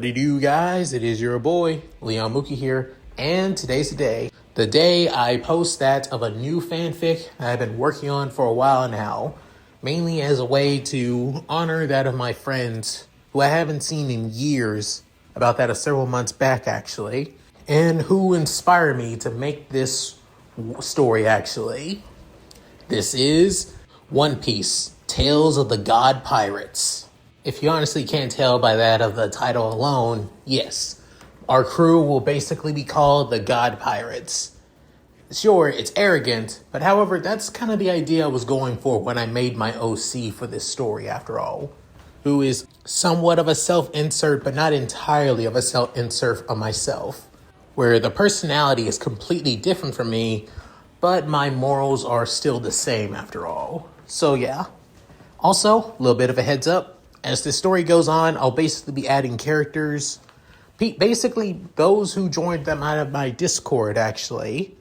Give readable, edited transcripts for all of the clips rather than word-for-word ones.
What it do, guys? It is your boy, Leon Mookie here, and today's the day I post that of a new fanfic that I've been working on for a while now, mainly as a way to honor that of my friends who I haven't seen in years, about that of several months back actually, and who inspired me to make this story actually. This is One Piece, Tales of the God Pirates. If you honestly can't tell by that of the title alone, yes, our crew will basically be called the God Pirates. Sure, it's arrogant, but however, that's kind of the idea I was going for when I made my OC for this story after all, who is somewhat of a self-insert, but not entirely of a self-insert of myself, where the personality is completely different from me, but my morals are still the same after all. So yeah. Also, a little bit of a heads up. As the story goes on, I'll basically be adding characters. Basically, those who joined them out of my Discord, actually.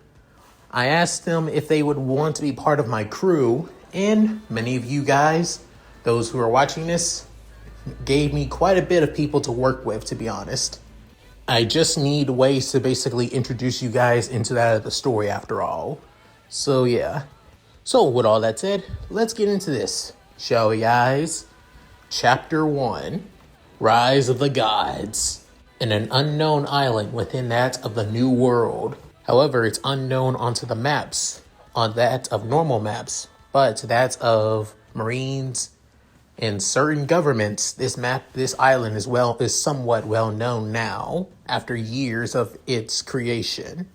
I asked them if they would want to be part of my crew, and many of you guys, those who are watching this, gave me quite a bit of people to work with, to be honest. I just need ways to basically introduce you guys into that of the story after all. So yeah. So with all that said, let's get into this, shall we, guys? Chapter 1, Rise of the Gods. In an unknown island within that of the New World. However, it's unknown onto the maps, on that of normal maps, but that of Marines and certain governments, this island is somewhat well known now, after years of its creation.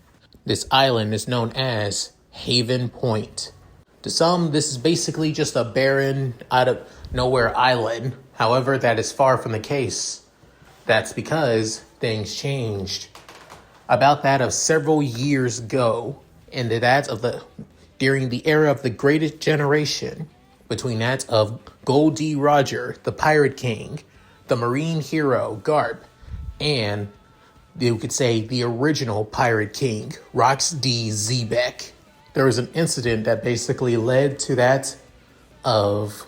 This island is known as Haven Point. To some, this is basically just a barren, out of nowhere island. However, that is far from the case. That's because things changed. About that of several years ago, during the era of the Greatest Generation, between that of Gold D. Roger, the Pirate King, the Marine hero, Garp, and you could say the original Pirate King, Rox D. Xebec. There was an incident that basically led to that of,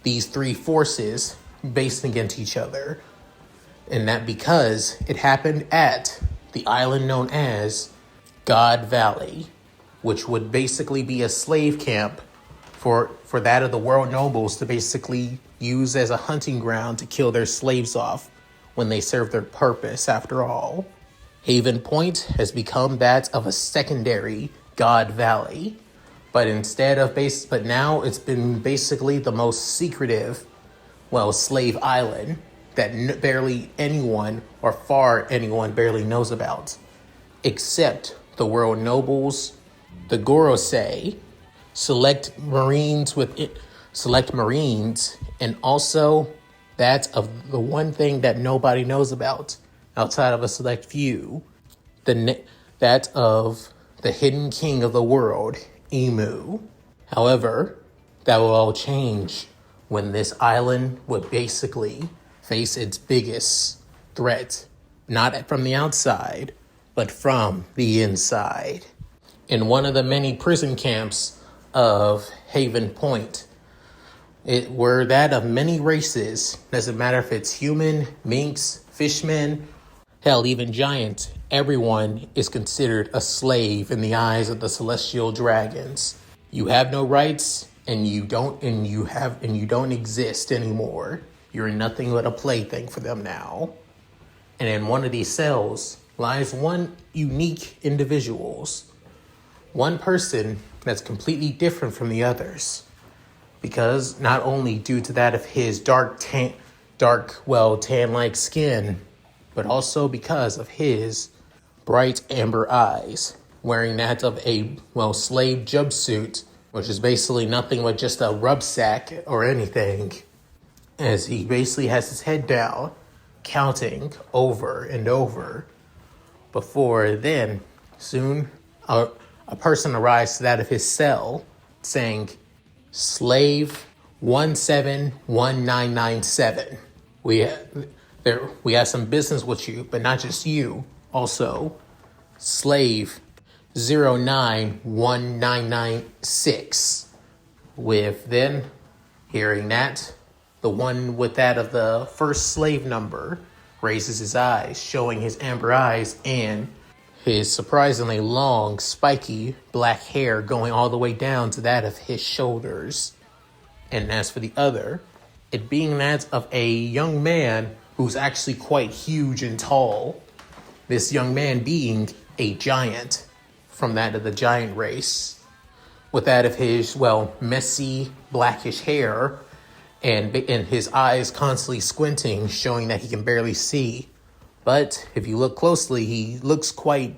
these three forces basing against each other. And that because it happened at the island known as God Valley, which would basically be a slave camp for that of the world nobles to basically use as a hunting ground to kill their slaves off when they serve their purpose after all. Haven Point has become that of a secondary God Valley, but now it's been basically the most secretive, slave island that barely anyone barely knows about, except the world nobles, the Gorosei, select Marines, and also that of the one thing that nobody knows about outside of a select few, that of the hidden king of the world, Emu. However, that will all change when this island would basically face its biggest threat, not from the outside, but from the inside. In one of the many prison camps of Haven Point, it were that of many races. Doesn't matter if it's human, minks, fishmen, hell, even giant. Everyone is considered a slave in the eyes of the celestial dragons. You have no rights, and you don't exist anymore. You're nothing but a plaything for them now. And in one of these cells lies one unique individual. One person that's completely different from the others. Because not only due to that of his tan-like skin, but also because of his bright amber eyes, wearing that of a, slave jumpsuit, which is basically nothing but just a rucksack or anything, as he basically has his head down, counting over and over, before then, soon, a person arrives to that of his cell, saying, Slave 171997. We have some business with you, but not just you. Also, Slave 091996. With then, hearing that, the one with that of the first slave number raises his eyes, showing his amber eyes and his surprisingly long, spiky black hair going all the way down to that of his shoulders. And as for the other, it being that of a young man who's actually quite huge and tall. This young man being a giant from that of the giant race. With that of his, messy, blackish hair and his eyes constantly squinting, showing that he can barely see. But if you look closely, he looks quite,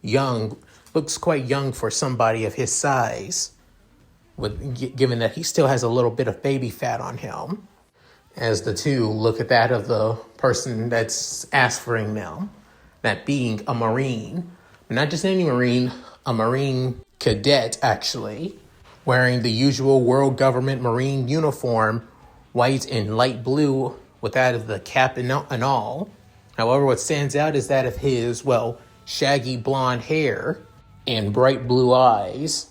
young. Looks quite young for somebody of his size, given that he still has a little bit of baby fat on him. As the two look at that of the person that's answering them, that being a Marine. Not just any Marine, a Marine cadet, actually, wearing the usual world government Marine uniform, white and light blue, with that of the cap and all. However, what stands out is that of his, shaggy blonde hair and bright blue eyes,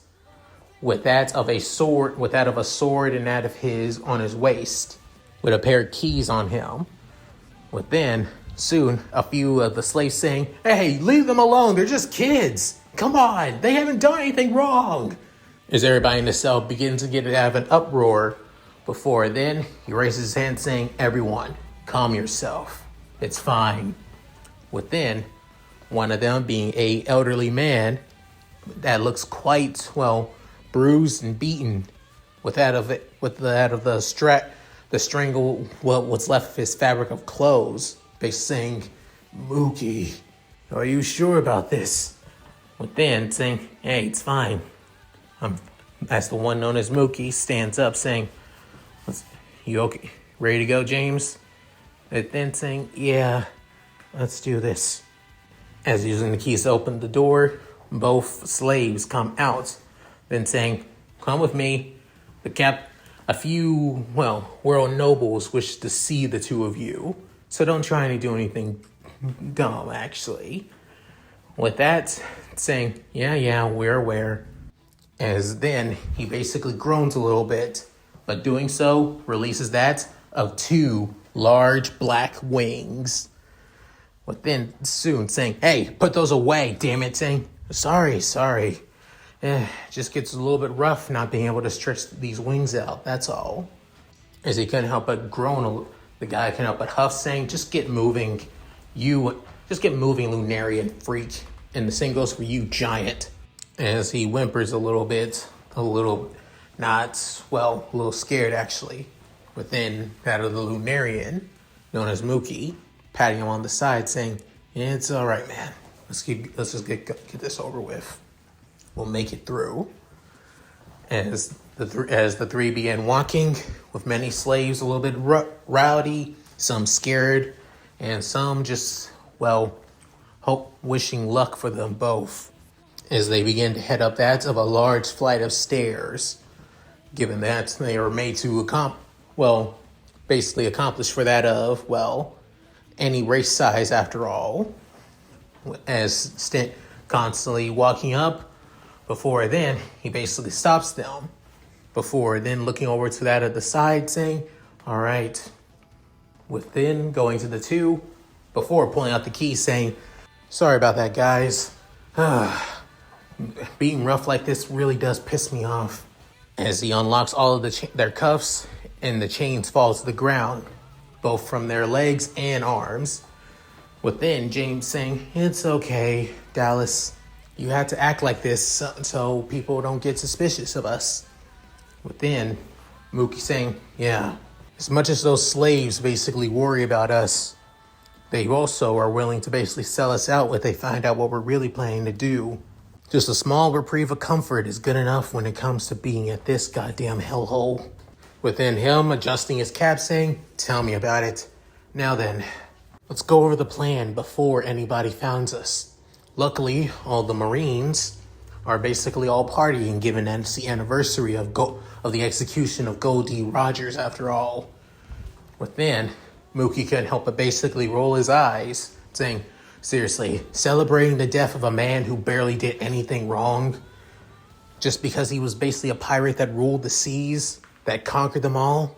with that of a sword and that of his on his waist, with a pair of keys on him. Within, soon, a few of the slaves saying, "Hey, leave them alone, they're just kids. Come on, they haven't done anything wrong." As everybody in the cell begins to get out of an uproar, before then, he raises his hand saying, "Everyone, calm yourself. It's fine." Within, one of them being a elderly man that looks quite, bruised and beaten, with that of the strangle, what's left of his fabric of clothes, basically saying, "Mookie, are you sure about this?" Within saying, "Hey, it's fine." As the one known as Mookie stands up saying, "You okay? Ready to go, James?" Then saying, "Yeah, let's do this." As using the keys to open the door, both slaves come out, then saying, "Come with me. A few, world nobles wish to see the two of you, so don't try to do anything dumb, actually." With that, saying, yeah, we're aware. As then, he basically groans a little bit, but doing so, releases that of two large black wings. Within, soon saying, "Hey, put those away, damn it," saying, Sorry. Just gets a little bit rough not being able to stretch these wings out, that's all." As he couldn't help but groan, the guy couldn't help but huff, saying, "Just get moving. Just get moving, Lunarian freak. And the same goes for you, giant." As he whimpers a little scared, actually. Within that of the Lunarian, known as Mookie, patting him on the side, saying, "Yeah, it's all right, man. Let's just get this over with. We'll make it through." As the three began walking, with many slaves a little bit rowdy, some scared, and some just, wishing luck for them both, as they began to head up that of a large flight of stairs, given that they were made to accomplish for that of, any race size after all. As Stint constantly walking up, before then, he basically stops them. Before then, looking over to that of the side, saying, "All right." Within, going to the two, before pulling out the key, saying, "Sorry about that, guys. Being rough like this really does piss me off." As he unlocks all of their cuffs, and the chains fall to the ground, both from their legs and arms. Within, James saying, "It's okay, Dallas. You had to act like this so people don't get suspicious of us." Within, Mookie saying, "Yeah, as much as those slaves basically worry about us, they also are willing to basically sell us out when they find out what we're really planning to do. Just a small reprieve of comfort is good enough when it comes to being at this goddamn hellhole." Within him, adjusting his cap, saying, "Tell me about it. Now then, let's go over the plan before anybody finds us." Luckily, all the Marines are basically all partying, given that it's the anniversary of the execution of Goldie Rogers, after all. Within, Mookie couldn't help but basically roll his eyes, saying, "Seriously, celebrating the death of a man who barely did anything wrong, just because he was basically a pirate that ruled the seas, that conquered them all,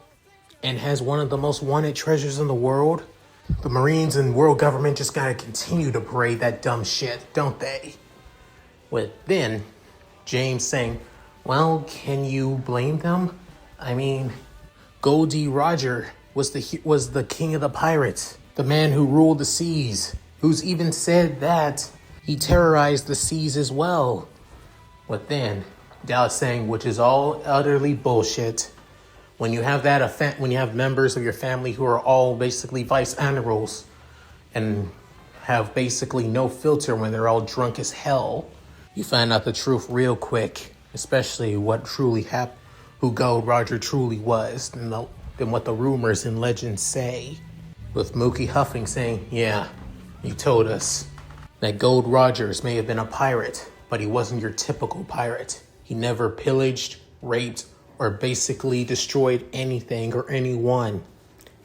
and has one of the most wanted treasures in the world? the Marines and world government just gotta continue to parade that dumb shit, don't they? With then James saying, well, can you blame them? I mean, Goldie Roger was the king of the pirates, the man who ruled the seas, who's even said that he terrorized the seas as well. But then Dallas saying, which is all utterly bullshit. When you have when you have members of your family who are all basically vice admirals and have basically no filter when they're all drunk as hell, you find out the truth real quick, especially what truly happened, who Gold Roger truly was, than what the rumors and legends say. With Mookie huffing saying, yeah, you told us that Gold Rogers may have been a pirate, but he wasn't your typical pirate. He never pillaged, raped, or basically destroyed anything or anyone.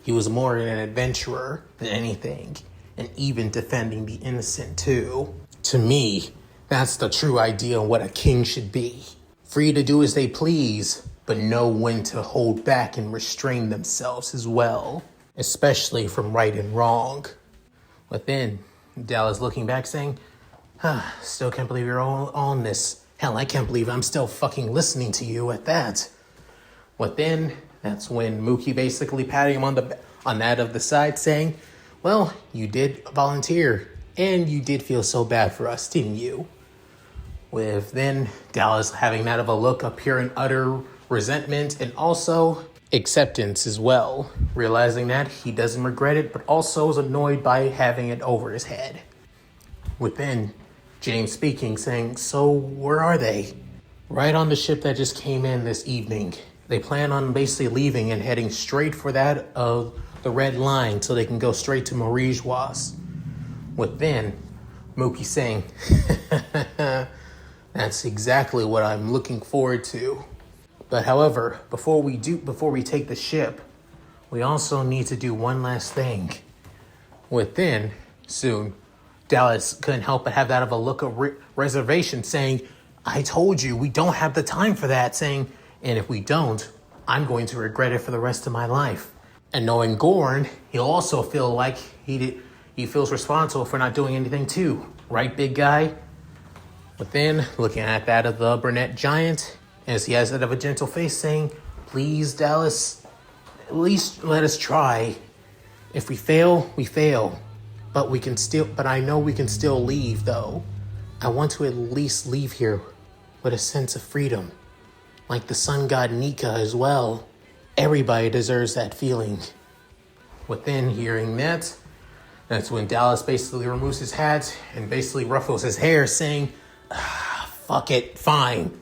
He was more an adventurer than anything, and even defending the innocent too. To me, that's the true idea of what a king should be. Free to do as they please, but know when to hold back and restrain themselves as well, especially from right and wrong. But then, Dallas looking back saying, still can't believe you're all on this. Hell, I can't believe I'm still fucking listening to you at that. But then, that's when Mookie basically patting him on that of the side saying, well, you did volunteer, and you did feel so bad for us, didn't you? With then Dallas having that of a look of pure and utter resentment and also acceptance as well, realizing that he doesn't regret it, but also is annoyed by having it over his head. With then James speaking, saying, so where are they? Right on the ship that just came in this evening. They plan on basically leaving and heading straight for that of the red line so they can go straight to Mauritius. With then Mookie saying, that's exactly what I'm looking forward to. But however, before we take the ship, we also need to do one last thing. Within soon, Dallas couldn't help but have that of a look of reservation saying, I told you we don't have the time for that, saying, and if we don't, I'm going to regret it for the rest of my life. And knowing Gorn, he'll also feel like he feels responsible for not doing anything too. Right, big guy? But then, looking at that of the brunette giant, as he has that of a gentle face saying, please, Dallas, at least let us try. If we fail, we fail. But I know we can still leave, though. I want to at least leave here with a sense of freedom. Like the sun god Nika as well. Everybody deserves that feeling. Within hearing that, that's when Dallas basically removes his hat and basically ruffles his hair saying, fuck it, fine.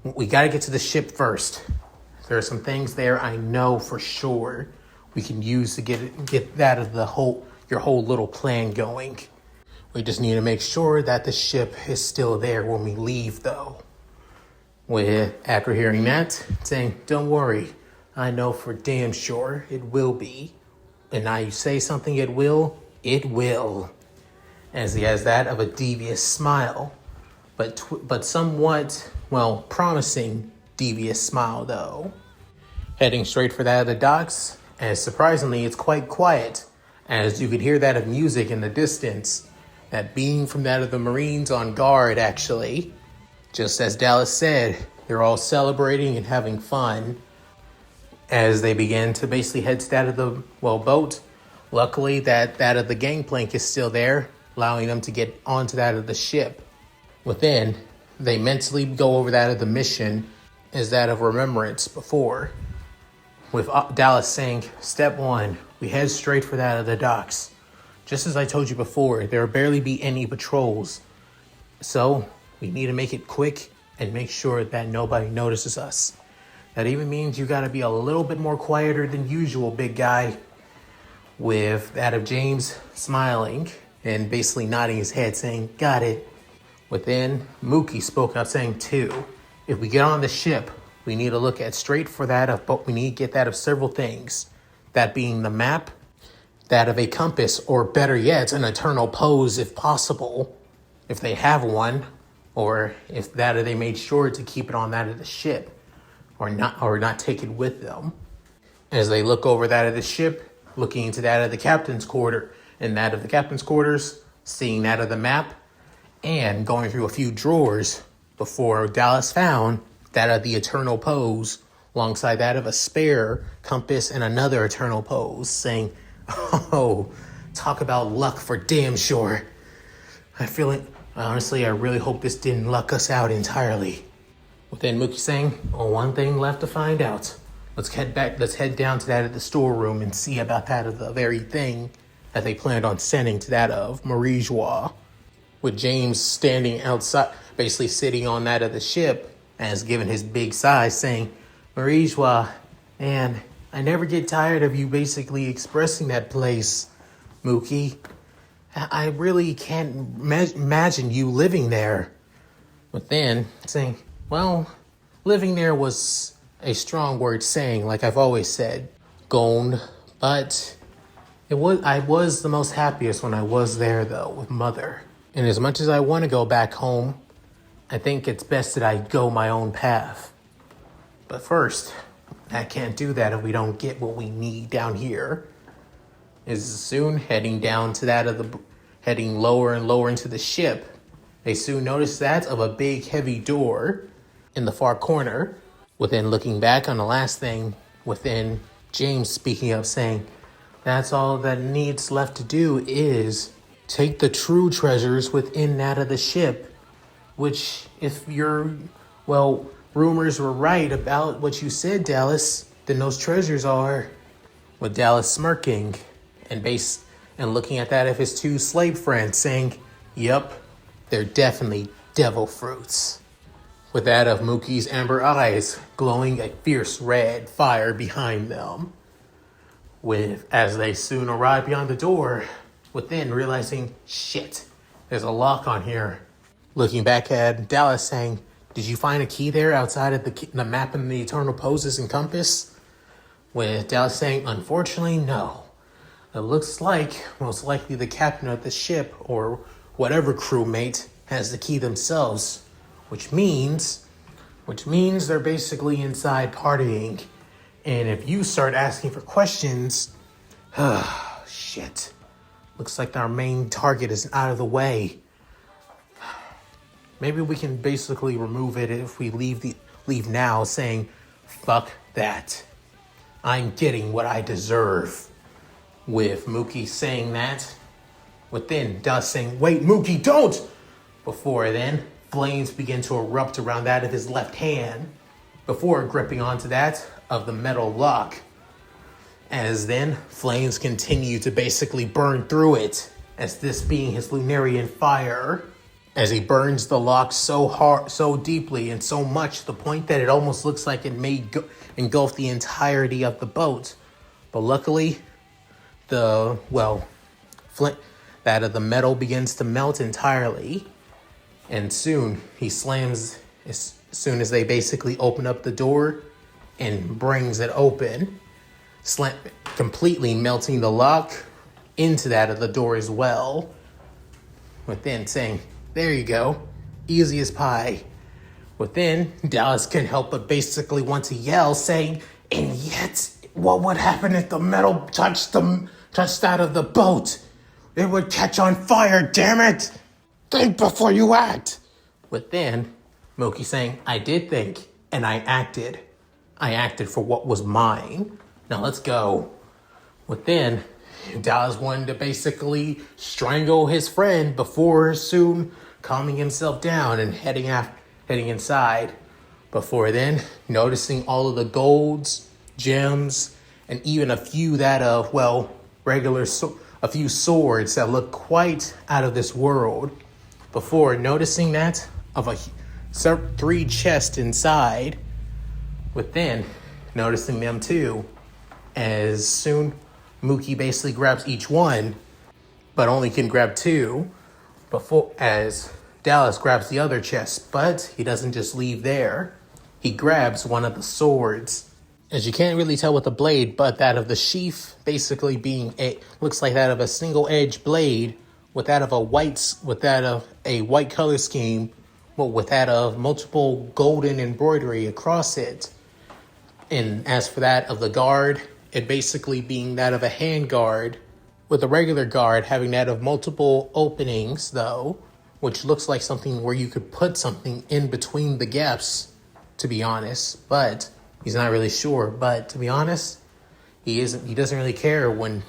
We gotta get to the ship first. There are some things there I know for sure we can use to get that of your whole little plan going. We just need to make sure that the ship is still there when we leave, though. After hearing that, saying, don't worry, I know for damn sure it will be. And now you say something it will, As he has that of a devious smile, but somewhat, promising devious smile, though. Heading straight for that of the docks, and surprisingly, it's quite quiet, as you could hear that of music in the distance, that being from that of the Marines on guard, actually. Just as Dallas said, they're all celebrating and having fun as they begin to basically head to that of the, boat. Luckily, that of the gangplank is still there, allowing them to get onto that of the ship. Within, they mentally go over that of the mission as that of remembrance before. With Dallas saying, step 1, we head straight for that of the docks. Just as I told you before, there will barely be any patrols. So, we need to make it quick and make sure that nobody notices us. That even means you gotta be a little bit more quieter than usual, big guy. With that of James smiling and basically nodding his head saying, got it. Within, Mookie spoke up saying, 2, if we get on the ship, we need to look at straight for that of, but we need to get that of several things. That being the map, that of a compass, or better yet, an eternal pose if possible, if they have one, or if that or they made sure to keep it on that of the ship, or not take it with them. As they look over that of the ship, looking into that of the captain's quarter, and that of the captain's quarters, seeing that of the map, and going through a few drawers before Dallas found that of the eternal pose, alongside that of a spare compass and another eternal pose, saying, "Oh, talk about luck for damn sure. Honestly, I really hope this didn't luck us out entirely." With then Mookie saying, "Oh, one thing left to find out. Let's head down to that of the storeroom and see about that of the very thing that they planned on sending to that of Marie Joie." With James standing outside, basically sitting on that of the ship, as given his big size, saying, "Marie Joie, man, I never get tired of you basically expressing that place, Mookie. I really can't imagine you living there." But then saying, "Well, living there was a strong word saying, like I've always said, Gond, but I was the most happiest when I was there, though, with Mother. And as much as I want to go back home, I think it's best that I go my own path. But first, I can't do that if we don't get what we need down here." Is soon heading lower and lower into the ship. They soon notice that of a big heavy door in the far corner. Within looking back on the last thing, within James speaking up saying, "That's all that needs left to do is take the true treasures within that of the ship." Which, if rumors were right about what you said, Dallas, then those treasures are. With Dallas smirking and looking at that of his two slave friends saying, "Yep, they're definitely devil fruits." With that of Mookie's amber eyes glowing a fierce red fire behind them. As they soon arrive beyond the door, within realizing, shit, there's a lock on here. Looking back at Dallas saying, "Did you find a key there outside of the map and the eternal poses and compass?" With Dallas saying, "Unfortunately, no. It looks like most likely the captain of the ship or whatever crewmate has the key themselves, which means they're basically inside partying. And if you start asking for questions, shit. Looks like our main target is out of the way. Maybe we can basically remove it if we leave now, saying, fuck that. I'm getting what I deserve." With Mookie saying that, within Dust saying, "Wait, Mookie, don't!" Before then, flames begin to erupt around that of his left hand, before gripping onto that of the metal lock. As then, flames continue to basically burn through it, as this being his Lunarian fire, as he burns the lock so hard, so deeply, and so much, to the point that it almost looks like it may engulf the entirety of the boat. But luckily, that of the metal begins to melt entirely, and soon he slams, as soon as they basically open up the door and brings it open, completely melting the lock into that of the door as well. Within saying, "There you go, easy as pie." Within, Dallas can help but basically want to yell, saying, "And yet, what would happen if the metal touched out of the boat? It would catch on fire, damn it! Think before you act." Within, Mookie saying, "I did think, and I acted. I acted for what was mine. Now let's go." Within, Dallas wanted to basically strangle his friend before soon calming himself down and heading inside. Before then, noticing all of the golds, gems, and even a few a few swords that look quite out of this world. Before noticing that of 3 chests inside. Within, noticing them too. As soon Mookie basically grabs each one, but only can grab 2. As Dallas grabs the other chest, but he doesn't just leave there. He grabs one of the swords. As you can't really tell with the blade, but that of the sheath basically being looks like that of a single edge blade with that of a white color scheme, but with that of multiple golden embroidery across it. And as for that of the guard, it basically being that of a handguard, with a regular guard having that of multiple openings, though, which looks like something where you could put something in between the gaps, to be honest. But he's not really sure. But to be honest, he doesn't really care when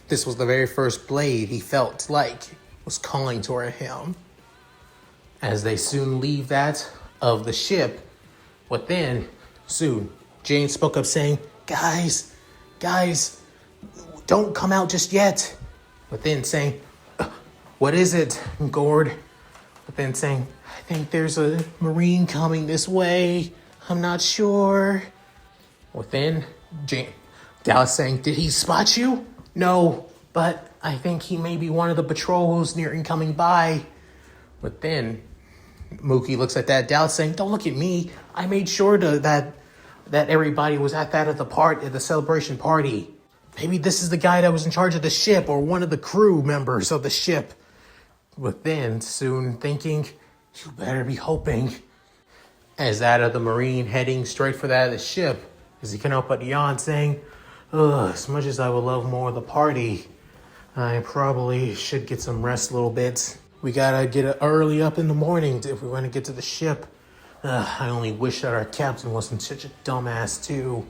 this was the very first blade he felt like was calling toward him. As they soon leave that of the ship, soon James spoke up saying, guys, don't come out just yet. But then saying, what is it, Gord? But then saying, I think there's a Marine coming this way. I'm not sure. Within, Dallas saying, did he spot you? No, but I think he may be one of the patrols nearing coming by. But then Mookie looks at that, Dallas saying, don't look at me. I made sure that everybody was at the celebration party. Maybe this is the guy that was in charge of the ship or one of the crew members of the ship. But then, soon thinking, you better be hoping. As that of the Marine heading straight for that of the ship, as he can help but yawn, saying, as much as I would love more of the party, I probably should get some rest a little bit. We gotta get early up in the morning if we want to get to the ship. I only wish that our captain wasn't such a dumbass too.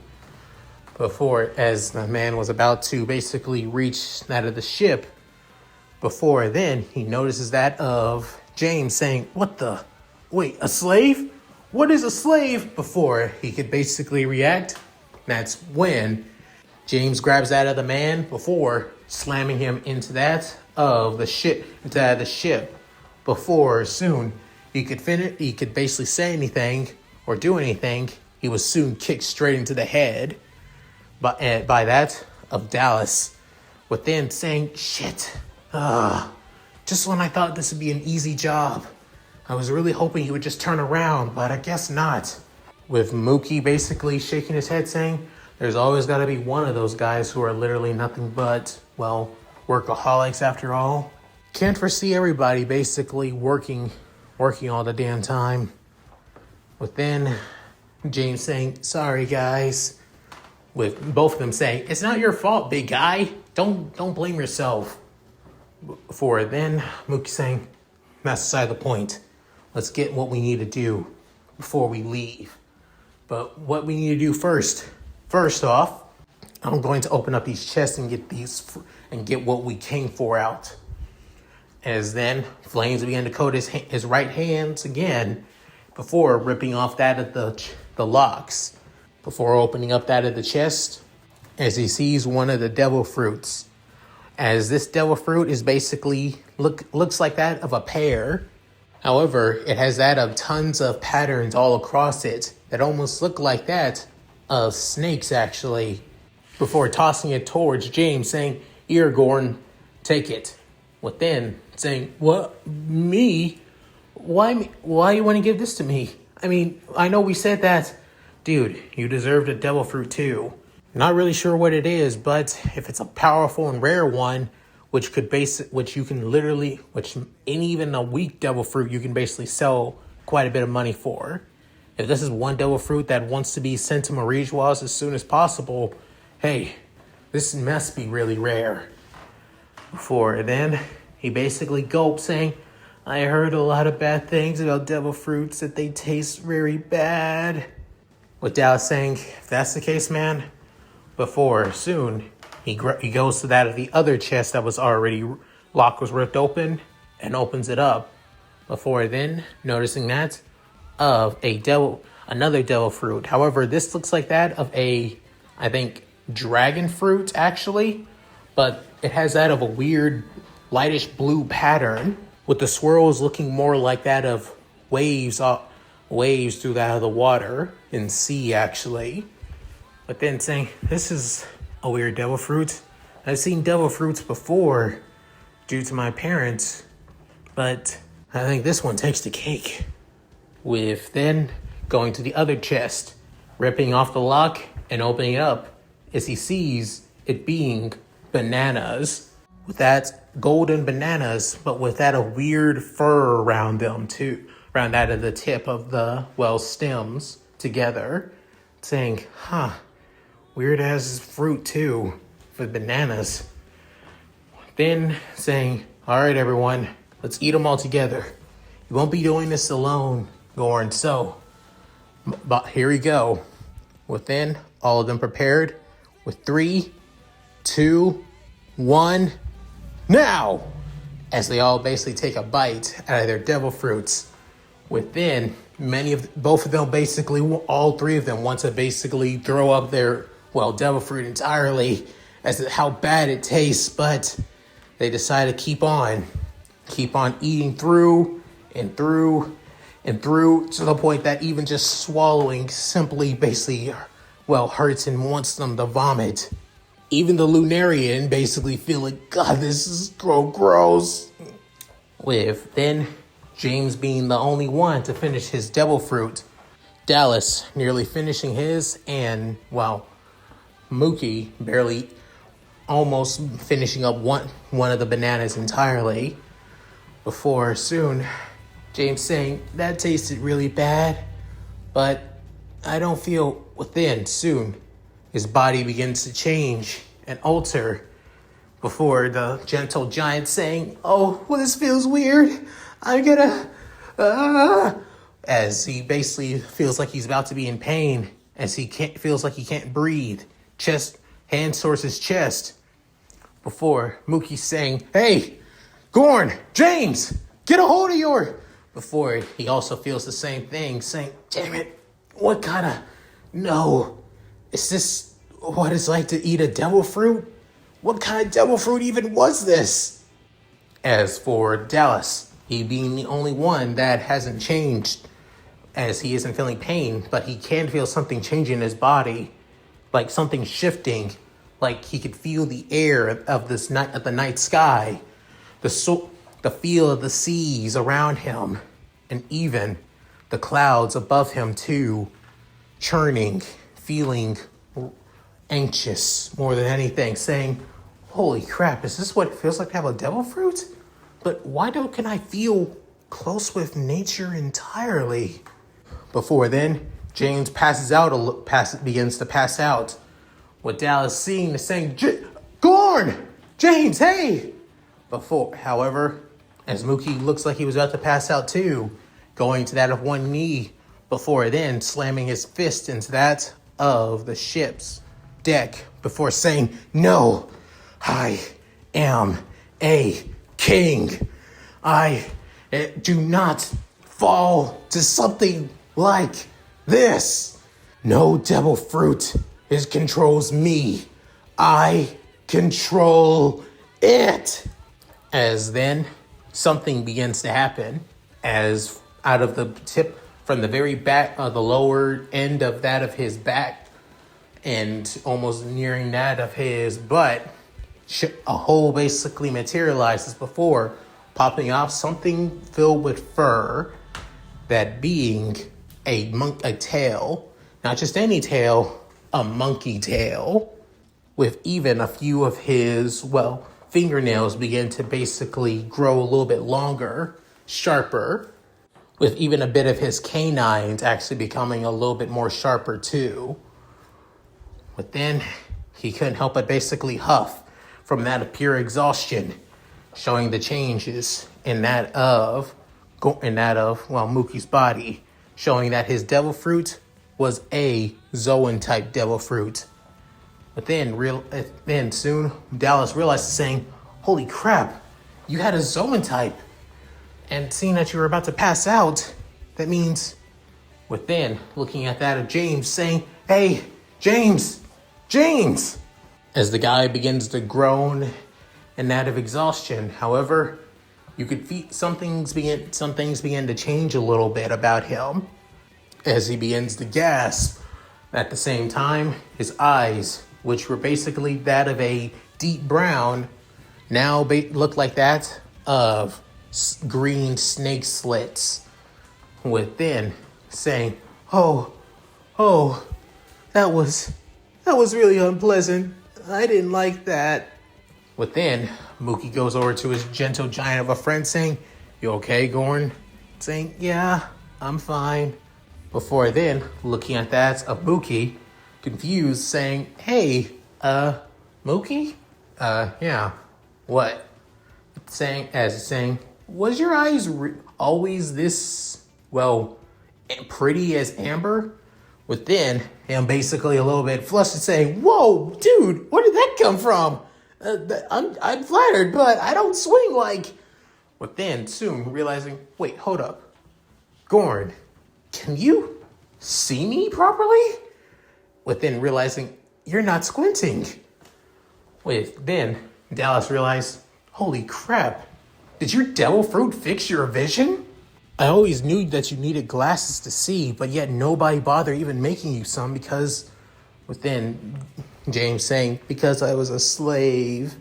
Before, as the man was about to basically reach that of the ship, before then, he notices that of James saying, wait, a slave? What is a slave? Before he could basically react, that's when James grabs that of the man before slamming him into that of the ship, before soon he could basically say anything or do anything. He was soon kicked straight into the head by that of Dallas, within saying, shit, just when I thought this would be an easy job. I was really hoping he would just turn around, but I guess not. With Mookie basically shaking his head saying, there's always got to be one of those guys who are literally nothing but, workaholics after all. Can't foresee everybody basically working all the damn time. Within, James saying, sorry guys. With both of them saying, it's not your fault, big guy. Don't blame yourself. For then, Mookie saying, that's beside the point. Let's get what we need to do before we leave. But what we need to do first off, I'm going to open up these chests and get what we came for out. As then, flames began to coat his right hands again before ripping off that of the locks. Before opening up that of the chest, as he sees one of the devil fruits. As this devil fruit is basically looks like that of a pear. However, it has that of tons of patterns all across it that almost look like that of snakes, actually. Before tossing it towards James, saying, here, Gordon, take it. Within, saying, what, me? Why you want to give this to me? I mean, I know we said that. Dude, you deserved a devil fruit too. Not really sure what it is, but if it's a powerful and rare one, even a weak devil fruit, you can basically sell quite a bit of money for. If this is one devil fruit that wants to be sent to Marigeois as soon as possible, hey, this must be really rare. Before then, he basically gulped, saying, I heard a lot of bad things about devil fruits, that they taste very bad. With Dallas saying, if that's the case, man, before soon, he goes to that of the other chest that was already, lock was ripped open, and opens it up. Before then, noticing that of another devil fruit. However, this looks like that of I think, dragon fruit, actually. But it has that of a weird, lightish blue pattern, with the swirls looking more like that of waves through that of the water in sea, actually. But then saying, this is a weird devil fruit. I've seen devil fruits before due to my parents, but I think this one takes the cake. With then going to the other chest, ripping off the lock and opening it up as he sees it being bananas. With that golden bananas, but with that a weird fur around them too. Around that of the tip of the, stems together. Saying, weird ass fruit too, for bananas. Then saying, all right, everyone, let's eat them all together. You won't be doing this alone, Gorn. So, but here we go. Within, all of them prepared with 3, 2, 1, now! As they all basically take a bite out of their devil fruits. Within, both of them basically, all 3 of them want to basically throw up their, devil fruit entirely as to how bad it tastes, but they decide to keep on eating through and through and through to the point that even just swallowing simply basically, hurts and wants them to vomit. Even the Lunarian basically feeling, God, this is so gross. With then James being the only one to finish his devil fruit, Dallas nearly finishing his, and Mookie barely almost finishing up one of the bananas entirely. Before soon, James saying, that tasted really bad, but I don't feel within. Soon, his body begins to change and alter before the gentle giant saying, oh, well, this feels weird. I'm gonna, as he basically feels like he's about to be in pain, as he feels like he can't breathe. Hand towards his chest. Before Mookie saying, hey, Gorn, James, get a hold of before he also feels the same thing, saying, damn it, what kind of, no, is this what it's like to eat a devil fruit? What kind of devil fruit even was this? As for Dallas, he being the only one that hasn't changed, as he isn't feeling pain, but he can feel something changing in his body, like something shifting, like he could feel the air of the night sky, the feel of the seas around him, and even the clouds above him too, churning, feeling anxious more than anything, saying, holy crap, is this what it feels like to have a devil fruit? But why can I feel close with nature entirely? Before then, James begins to pass out. With Dallas seeing the saying, Gorn! James, hey! However, as Mookie looks like he was about to pass out too, going to that of one knee, before then slamming his fist into that of the ship's deck, before saying, no, I am a king. I do not fall to something like this. No devil fruit controls me. I control it. As then something begins to happen, as out of the tip from the very back of the lower end of that of his back and almost nearing that of his butt, a hole basically materializes before popping off something filled with fur, that being a tail, not just any tail, a monkey tail, with even a few of his, fingernails begin to basically grow a little bit longer, sharper, with even a bit of his canines actually becoming a little bit more sharper too. But then he couldn't help but basically huff from that of pure exhaustion, showing the changes in that of Mookie's body, showing that his devil fruit was a Zoan type devil fruit. But then soon Dallas realized, saying, holy crap, you had a Zoan type. And seeing that you were about to pass out, that means within looking at that of James, saying, hey, James. As the guy begins to groan in that of exhaustion. However, you could feel some things begin to change a little bit about him as he begins to gasp. At the same time, his eyes, which were basically that of a deep brown, now look like that of green snake slits. Within saying, oh, that was really unpleasant. I didn't like that. Within, Mookie goes over to his gentle giant of a friend, saying, you okay, Gorn? Saying, yeah, I'm fine. Before then, looking at that of Mookie, confused, saying, "Hey, Mookie? Yeah, what?" Saying, "Was your eyes always this, well, pretty as amber?" Within him, basically a little bit flustered, saying, "Whoa, dude, where did that come from? I'm flattered, but I don't swing like." Within soon realizing, "Wait, hold up, Gorn, can you see me properly?" Within realizing, "You're not squinting." Then Dallas realized, "Holy crap, did your devil fruit fix your vision? I always knew that you needed glasses to see, but yet nobody bothered even making you some because," within James saying, "because I was a slave."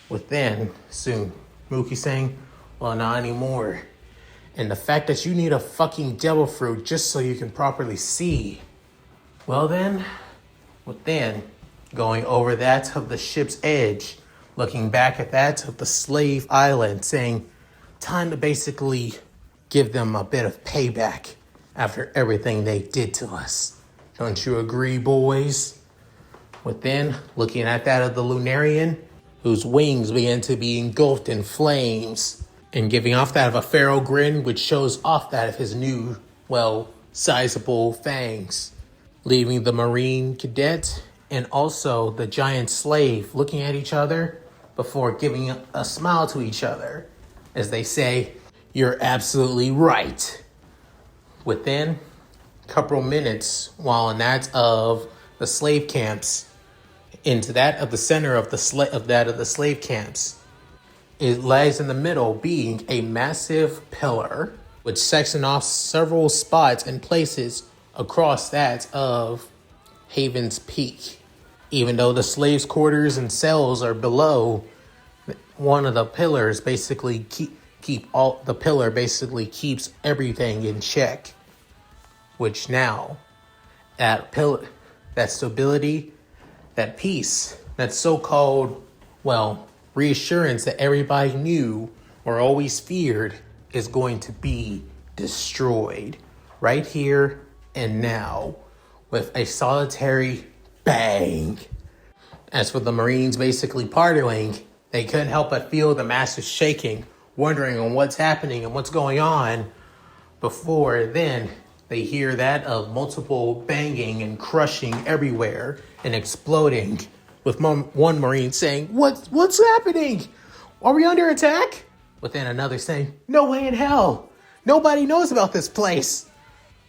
Within soon Mookie saying, "Well, not anymore. And the fact that you need a fucking devil fruit just so you can properly see. Well then," within going over that of the ship's edge, looking back at that of the slave island, saying, "Time to basically give them a bit of payback after everything they did to us. Don't you agree, boys?" Within looking at that of the Lunarian, whose wings began to be engulfed in flames, and giving off that of a feral grin, which shows off that of his new, well, sizable fangs, leaving the Marine cadet and also the giant slave looking at each other before giving a smile to each other as they say, "You're absolutely right." Within a couple minutes, while in that of the slave camps, into that of the center of the slave camps, it lies in the middle, being a massive pillar which sections off several spots and places across that of Haven's Peak. Even though the slaves' quarters and cells are below, one of the pillars basically keeps everything in check. Which now, that stability, that peace, that so-called, well, reassurance that everybody knew or always feared is going to be destroyed right here and now with a solitary bang. As for the Marines basically partying, they couldn't help but feel the masses shaking, wondering on what's happening and what's going on. Before then, they hear that of multiple banging and crushing everywhere and exploding, with one Marine saying, What's happening? Are we under attack?" Within another saying, "No way in hell. Nobody knows about this place."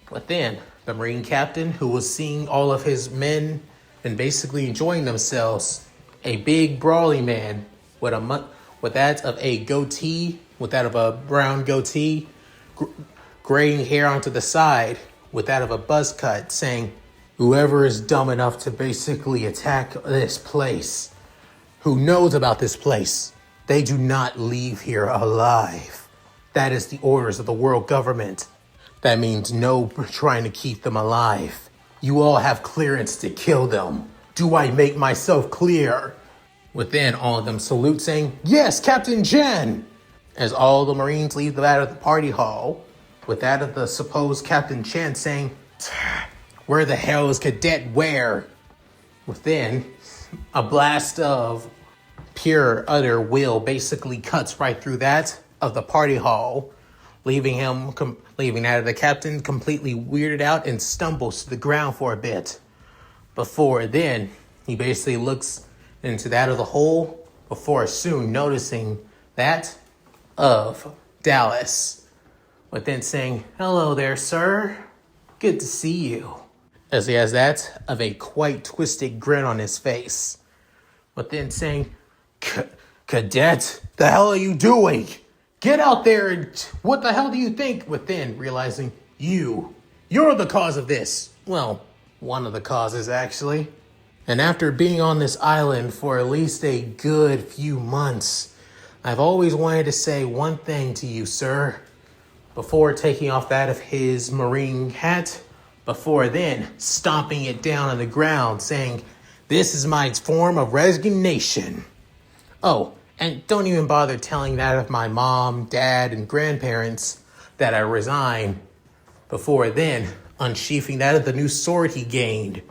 Within the Marine captain, who was seeing all of his men and basically enjoying themselves, a big brawly man with that of a goatee, with that of a brown goatee, graying hair onto the side, with that of a buzz cut, saying, "Whoever is dumb enough to basically attack this place, who knows about this place, they do not leave here alive. That is the orders of the world government. That means no trying to keep them alive. You all have clearance to kill them. Do I make myself clear?" Within, all of them salute, saying, "Yes, Captain Jen!" As all the Marines leave out of the party hall, with that of the supposed Captain Chen saying, "Where the hell is Cadet Ware?" Within, a blast of pure, utter will basically cuts right through that of the party hall, leaving that of the captain completely weirded out and stumbles to the ground for a bit. Before then, he basically looks into that of the hole, before soon noticing that of Dallas. Within saying, "Hello there, sir. Good to see you." As he has that of a quite twisted grin on his face. Within saying, "Cadet, the hell are you doing? Get out there and what the hell do you think?" Within realizing, you're the cause of this. Well, one of the causes actually. And after being on this island for at least a good few months, I've always wanted to say one thing to you, sir. Before taking off that of his Marine hat, before then stomping it down on the ground, saying, "This is my form of resignation." Oh, and don't even bother telling that of my mom, dad, and grandparents that I resign. Before then, unsheathing that of the new sword he gained,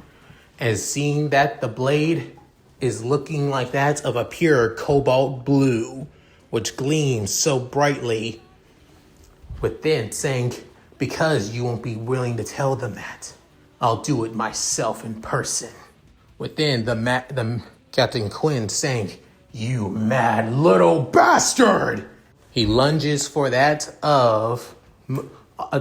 as seeing that the blade is looking like that of a pure cobalt blue, which gleams so brightly within, saying, because you won't be willing to tell them that, I'll do it myself in person. Within, the Captain Quinn saying, you mad little bastard! He lunges for that of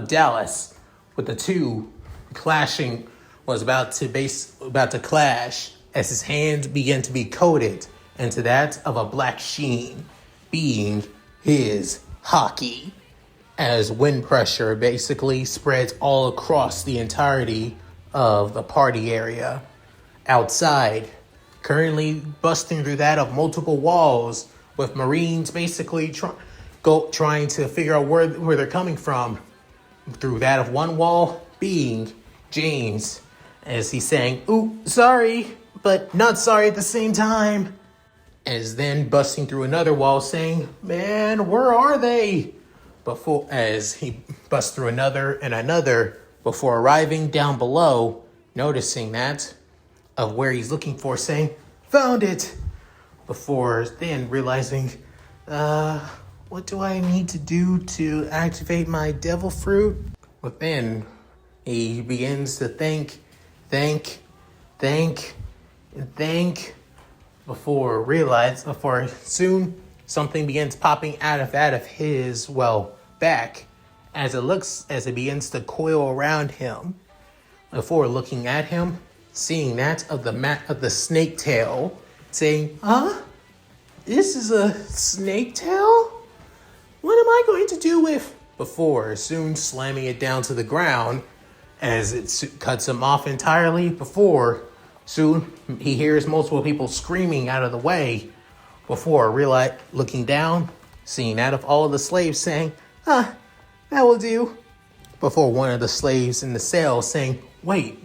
Dallas, with the two clashing, was about to clash as his hands began to be coated into that of a black sheen, being his hockey, as wind pressure basically spreads all across the entirety of the party area. Outside, currently busting through that of multiple walls, with Marines basically trying to figure out where they're coming from. Through that of one wall being James, as he's saying, ooh, sorry, but not sorry at the same time. As then busting through another wall saying, man, where are they? As he busts through another and another, before arriving down below, noticing that of where he's looking for, saying, found it! Before then realizing, what do I need to do to activate my devil fruit? Within, he begins to think, before soon something begins popping out of his, back, as it begins to coil around him. Before looking at him, seeing that of the snake tail, saying, huh? This is a snake tail? What am I going to do with? Before soon slamming it down to the ground as it cuts him off entirely. Before soon he hears multiple people screaming out of the way. Before looking down, seeing that of all of the slaves saying, that will do. Before one of the slaves in the cell saying, wait,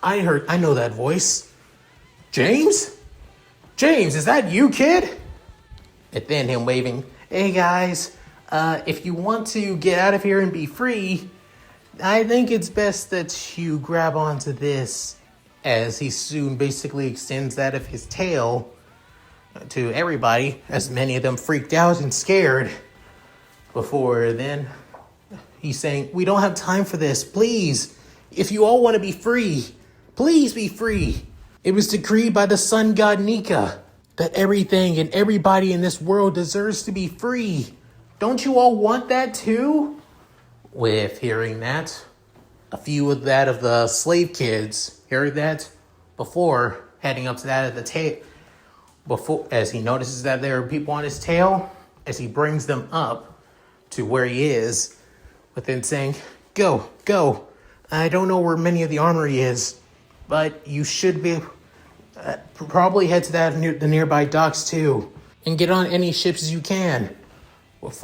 I know that voice. James? James, is that you, kid? And then him waving, hey guys, if you want to get out of here and be free, I think it's best that you grab onto this. As he soon basically extends that of his tail to everybody, as many of them freaked out and scared. Before then, he's saying, we don't have time for this, please. If you all want to be free, please be free. It was decreed by the sun god Nika that everything and everybody in this world deserves to be free. Don't you all want that too? With hearing that, a few of the slave kids heard that before heading up to that of the tail. As he notices that there are people on his tail, as he brings them up to where he is, within saying, go. I don't know where many of the armory is, but you should be probably head to the nearby docks too, and get on any ships as you can.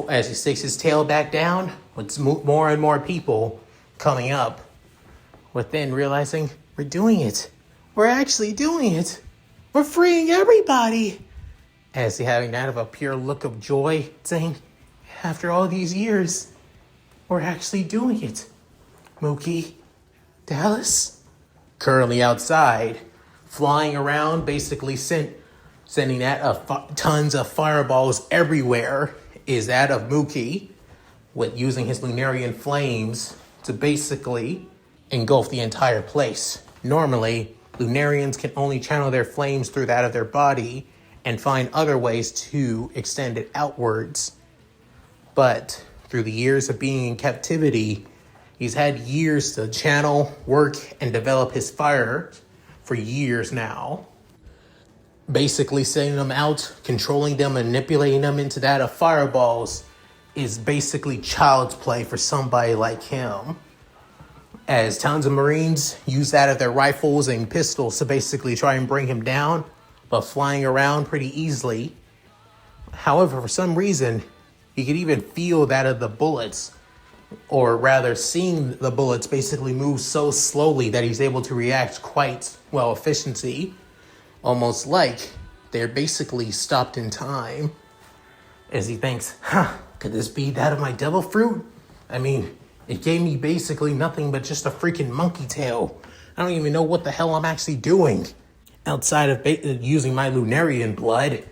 As he sticks his tail back down, with more and more people coming up, within realizing, we're doing it. We're actually doing it. We're freeing everybody. As he having that of a pure look of joy, saying, after all these years, we're actually doing it. Mookie, Dallas, currently outside, flying around, basically sending that of tons of fireballs everywhere, is that of Mookie, with using his Lunarian flames to basically engulf the entire place. Normally, Lunarians can only channel their flames through that of their body and find other ways to extend it outwards. But through the years of being in captivity, he's had years to channel, work, and develop his fire for years now. Basically sending them out, controlling them, manipulating them into that of fireballs is basically child's play for somebody like him. As tons of Marines use that of their rifles and pistols to basically try and bring him down, but flying around pretty easily. However, for some reason, he could even feel that of the bullets, or rather seeing the bullets basically move so slowly that he's able to react quite well efficiency, almost like they're basically stopped in time. As he thinks, could this be that of my devil fruit? I mean, it gave me basically nothing but just a freaking monkey tail. I don't even know what the hell I'm actually doing outside of using my Lunarian blood,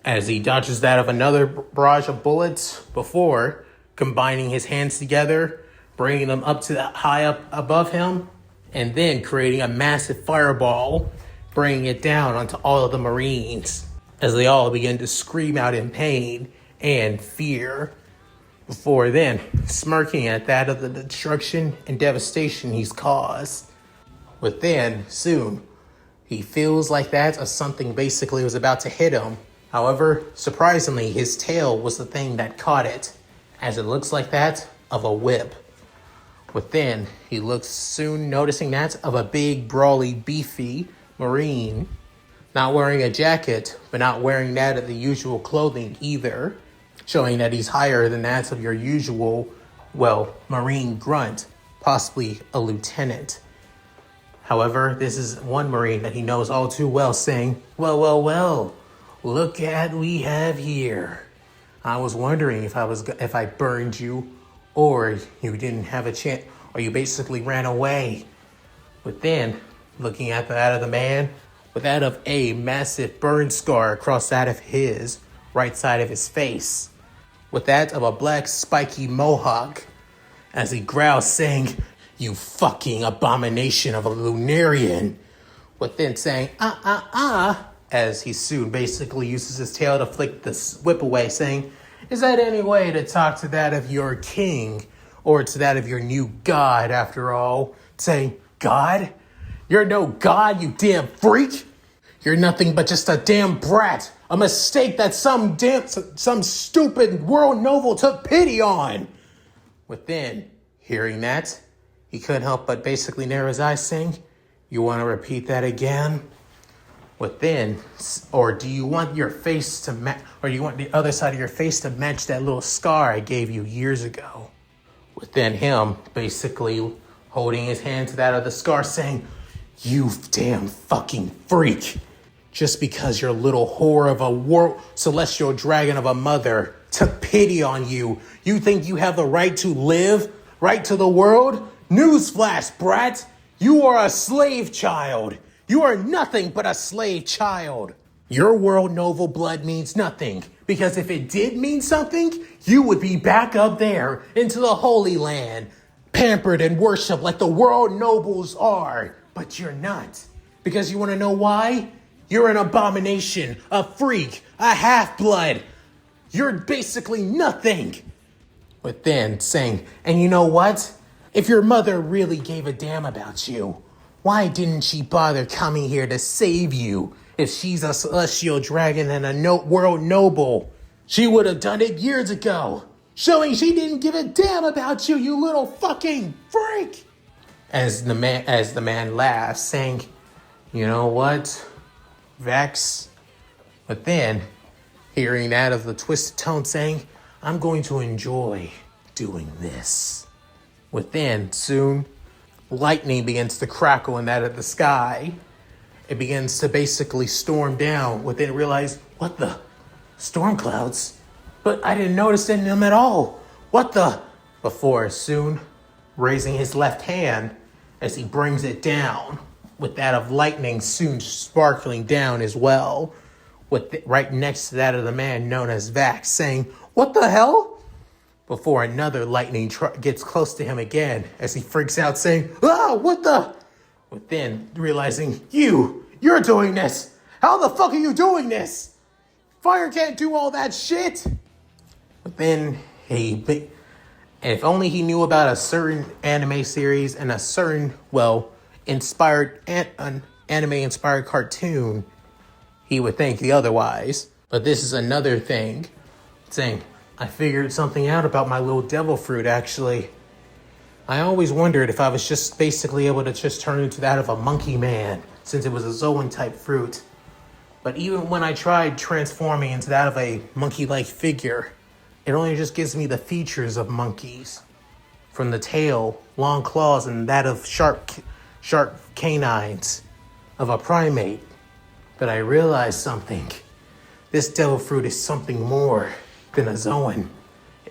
as he dodges that of another barrage of bullets before combining his hands together, bringing them up to the high up above him, and then creating a massive fireball, bringing it down onto all of the Marines as they all begin to scream out in pain and fear, before then smirking at that of the destruction and devastation he's caused. But then, soon, he feels like that of something basically was about to hit him. However, surprisingly, his tail was the thing that caught it, as it looks like that of a whip. But then, he looks soon noticing that of a big, brawly, beefy Marine, not wearing a jacket, but not wearing that of the usual clothing either, showing that he's higher than that of your usual, Marine grunt, possibly a lieutenant. However, this is one Marine that he knows all too well, saying, well, look at what we have here. I was wondering if I burned you, or you didn't have a chance, or you basically ran away. But then, looking at that of the man, with that of a massive burn scar across that of his right side of his face, with that of a black spiky mohawk, as he growls, saying, "You fucking abomination of a Lunarian," but then saying, as he soon basically uses his tail to flick the whip away, saying, "Is that any way to talk to that of your king, or to that of your new god after all?" Saying, "God? You're no god, you damn freak! You're nothing but just a damn brat, a mistake that some stupid world noble took pity on." Within hearing that, he couldn't help but basically narrow his eyes, saying, "You want to repeat that again?" Within, or do you want your face to match, or do you want the other side of your face to match that little scar I gave you years ago? Within him, basically holding his hand to that of the scar, saying, "You damn fucking freak. Just because your little whore of a celestial dragon of a mother took pity on you, you think you have the right to live, right to the world? Newsflash, brat! You are a slave child. You are nothing but a slave child. Your world noble blood means nothing, because if it did mean something, you would be back up there into the Holy Land, pampered and worshipped like the world nobles are. But you're not. Because you want to know why? You're an abomination, a freak, a half-blood. You're basically nothing." But then saying, "And you know what? If your mother really gave a damn about you, why didn't she bother coming here to save you? If she's a celestial dragon and a world noble, she would have done it years ago, showing she didn't give a damn about you, you little fucking freak." As the man laughs, saying, "You know what, Vex?" But then, hearing that of the twisted tone, saying, "I'm going to enjoy doing this." Within, soon, lightning begins to crackle in that of the sky. It begins to basically storm down. Within, realize, what the? Storm clouds? But I didn't notice any of them at all. What the? Before, soon, raising his left hand as he brings it down, with that of lightning soon sparkling down as well, right next to that of the man known as Vax, saying, "What the hell?" Before another lightning gets close to him again, as he freaks out, saying, "Ah, what the?" Within, realizing, you're doing this. How the fuck are you doing this? Fire can't do all that shit. Within, if only he knew about a certain anime series and a certain, inspired an anime-inspired cartoon, he would think the otherwise. But this is another thing, saying, "I figured something out about my little devil fruit, actually. I always wondered if I was just basically able to just turn into that of a monkey man, since it was a Zoan-type fruit. But even when I tried transforming into that of a monkey-like figure, it only just gives me the features of monkeys. From the tail, long claws, and that of sharp canines of a primate. But I realized something. This devil fruit is something more than a Zoan.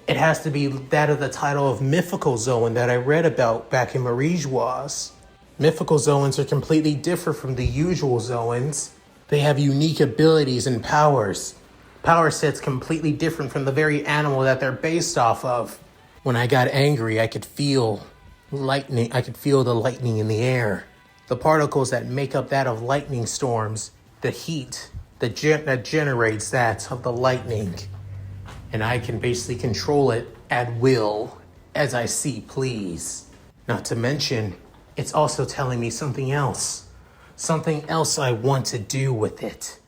It has to be that of the title of mythical Zoan that I read about back in Marie Joieuse. Mythical Zoans are completely different from the usual Zoans. They have unique abilities and powers. Power sets completely different from the very animal that they're based off of. When I got angry, I could feel lightning. I could feel the lightning in the air. The particles that make up that of lightning storms, the heat that generates that of the lightning. And I can basically control it at will as I see please. Not to mention, it's also telling me something else. Something else I want to do with it.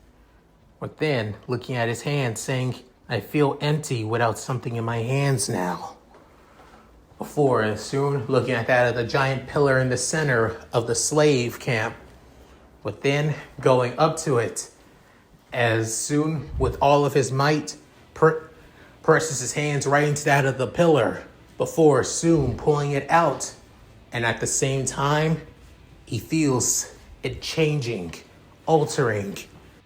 But then, looking at his hands, saying, I feel empty without something in my hands now. Before, soon, looking at that of the giant pillar in the center of the slave camp. But then, going up to it, as soon, with all of his might, presses his hands right into that of the pillar. Before, soon, pulling it out. And at the same time, he feels it changing, altering,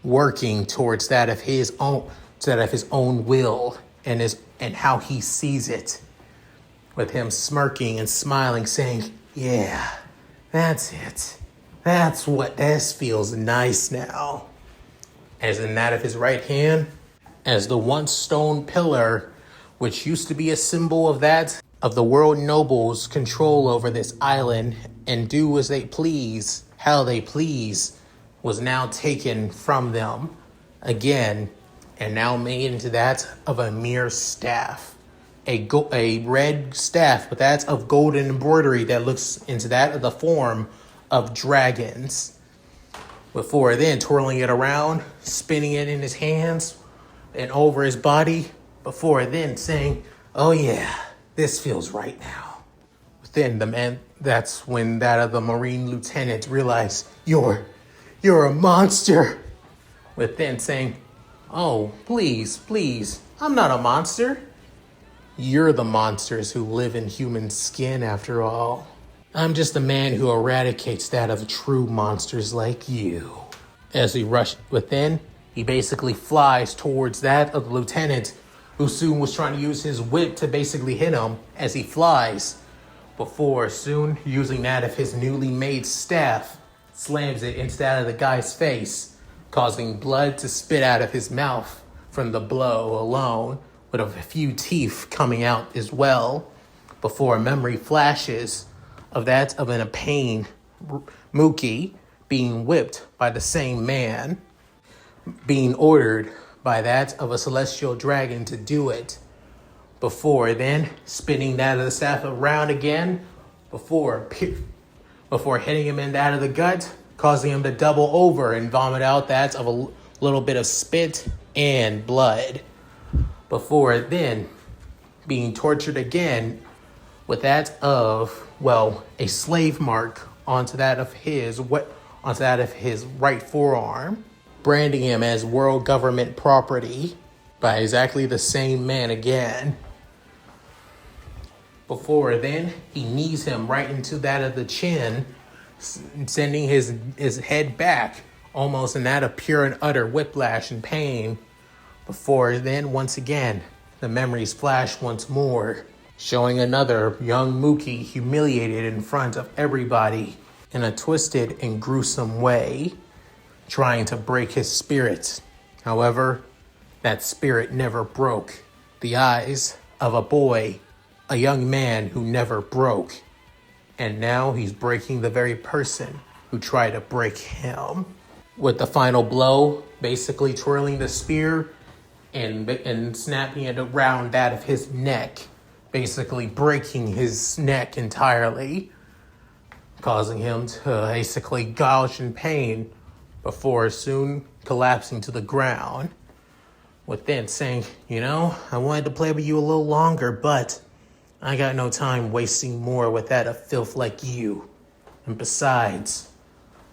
working towards that of his own will and how he sees it. With him smirking and smiling, saying, yeah, that's it. This feels nice now. As in that of his right hand, as the once stone pillar, which used to be a symbol of the world nobles' control over this island and do as they please, how they please, was now taken from them again and now made into that of a mere staff. A red staff, but that's of golden embroidery that looks into that of the form of dragons. Before then, twirling it around, spinning it in his hands and over his body. Before then, saying, oh yeah, this feels right now. Then the man, that's when that of the Marine lieutenant realized, you're a monster. Within saying, oh, please, I'm not a monster. You're the monsters who live in human skin after all. I'm just the man who eradicates that of true monsters like you. As he rushed within, he basically flies towards that of the lieutenant, who soon was trying to use his whip to basically hit him as he flies. Before soon, using that of his newly made staff, slams it into that of the guy's face, causing blood to spit out of his mouth from the blow alone, with a few teeth coming out as well. Before a memory flashes of that of a pain Mookie being whipped by the same man, being ordered by that of a celestial dragon to do it. Before then, spinning that of the staff around again, before hitting him in that of the gut, causing him to double over and vomit out that of a little bit of spit and blood. Before then, being tortured again with that of, a slave mark onto that of his right forearm, branding him as world government property by exactly the same man again. Before then, he knees him right into that of the chin, sending his head back, almost in that of pure and utter whiplash and pain. Before then, once again, the memories flash once more, showing another young Mookie humiliated in front of everybody in a twisted and gruesome way, trying to break his spirit. However, that spirit never broke the eyes of a boy, a young man who never broke. And now he's breaking the very person who tried to break him. With the final blow, basically twirling the spear and snapping it around that of his neck, basically breaking his neck entirely, causing him to basically gouge in pain before soon collapsing to the ground. Within saying, I wanted to play with you a little longer, but I got no time wasting more with that of filth like you. And besides,